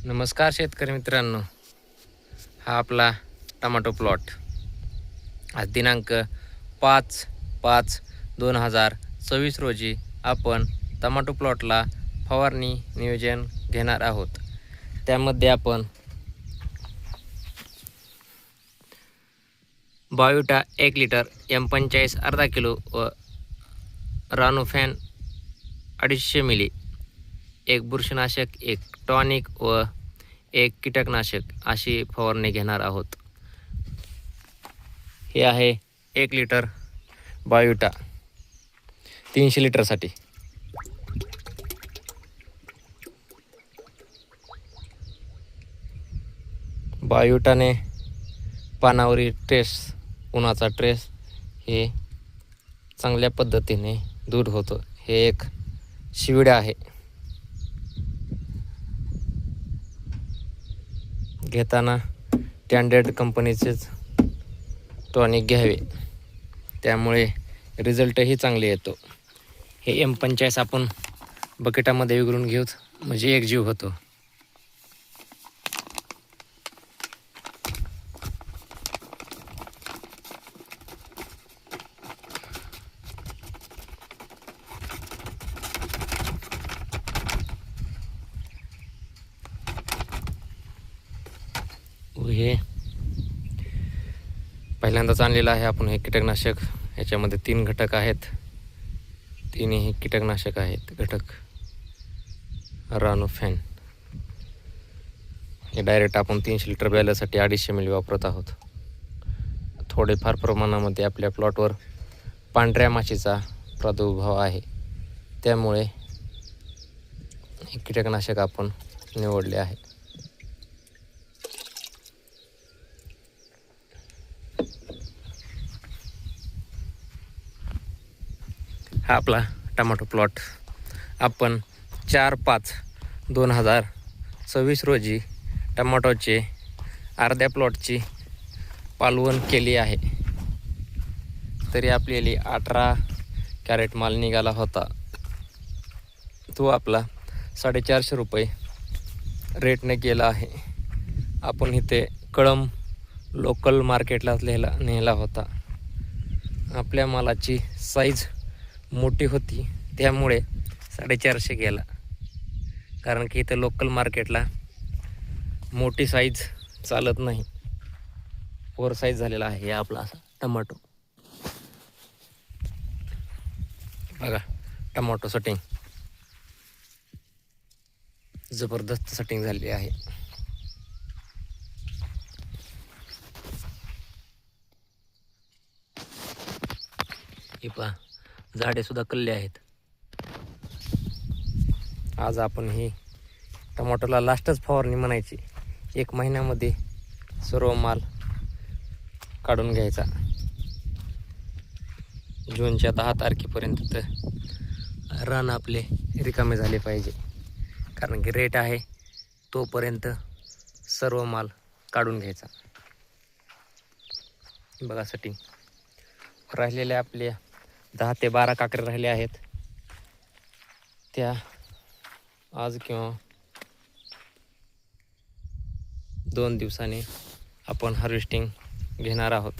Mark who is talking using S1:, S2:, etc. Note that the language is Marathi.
S1: नमस्कार शेतकरी मित्रांनो, हा आपला टमाटो प्लॉट आज दिनांक 5/5/2024 रोजी आपण टमाटो प्लॉटला फवारणी नियोजन घेणार आहोत. त्यामध्ये आपण बायोटा 1 लिटर, M45 अर्धा किलो व रानोफॅन 250 मिली, एक बुरशीनाशक, एक टॉनिक व एक कीटकनाशक अशी फवारणी घेणार आहोत. हे आहे 1 लिटर बायोटा 300 लिटरसाठी. बायोटाने पानावरील ट्रेस, उन्हाचा ट्रेस हे चांगल्या पद्धतीने दूर होतो. हे एक शिवड आहे. घेताना स्टँडर्ड कंपनीचेच टॉनिक घ्यावे, त्यामुळे रिझल्टही चांगले येतो. हे M45 आपण बकेटामध्ये विघरून घेऊ, म्हणजे एक जीव होतो. हे पहिल्यांदाच आणलेलं आहे आपण हे कीटकनाशक. याच्यामध्ये 3 घटक आहेत. तिन्ही कीटकनाशक आहेत. घटक रानोफॅन हे डायरेक्ट आपण 300 लिटर बॅलरसाठी 250 मिली वापरत आहोत. थोडेफार प्रमाणामध्ये आपल्या प्लॉटवर पांढऱ्या माशीचा प्रादुर्भाव आहे, त्यामुळे हे कीटकनाशक आपण निवडले आहे. हा आपला टमाटो प्लॉट आपण 4/5/2024 रोजी टमाटोचे अर्ध्या प्लॉटची पालवण केली आहे. तरी आपल्याला 18 कॅरेट माल निघाला होता. तो आपला 450 रुपये रेटने गेला आहे. आपण इथे कळंब लोकल मार्केटला नेला होता. आपल्या मालाची साईज मोठी होती, त्यामुळे 450 गेला. कारण की इथं लोकल मार्केटला मोठी साईज चालत नाही. ओव्हर साईज झालेला आहे आपला असा टमाटो. बघा टमाटो सेटिंग जबरदस्त सेटिंग झालेली आहे. हे पहा, झाडे सुद्धा कल्ले आहेत. आज आपण ही टमाटोला लास्टच फवारणी म्हणायची. 1 महिन्यामध्ये सर्व माल काढून घ्यायचा. जूनच्या 10 तारखेपर्यंत तर रान आपले रिकामे झाले पाहिजे. कारण की रेट आहे तोपर्यंत सर्व माल काढून घ्यायचा. बघा सेटिंग राहिलेल्या आपल्या 10 ते 12 काकरे राहिले आहेत. त्या आज किंवा 2 दिवसांनी आपण हार्वेस्टिंग घेणार आहोत.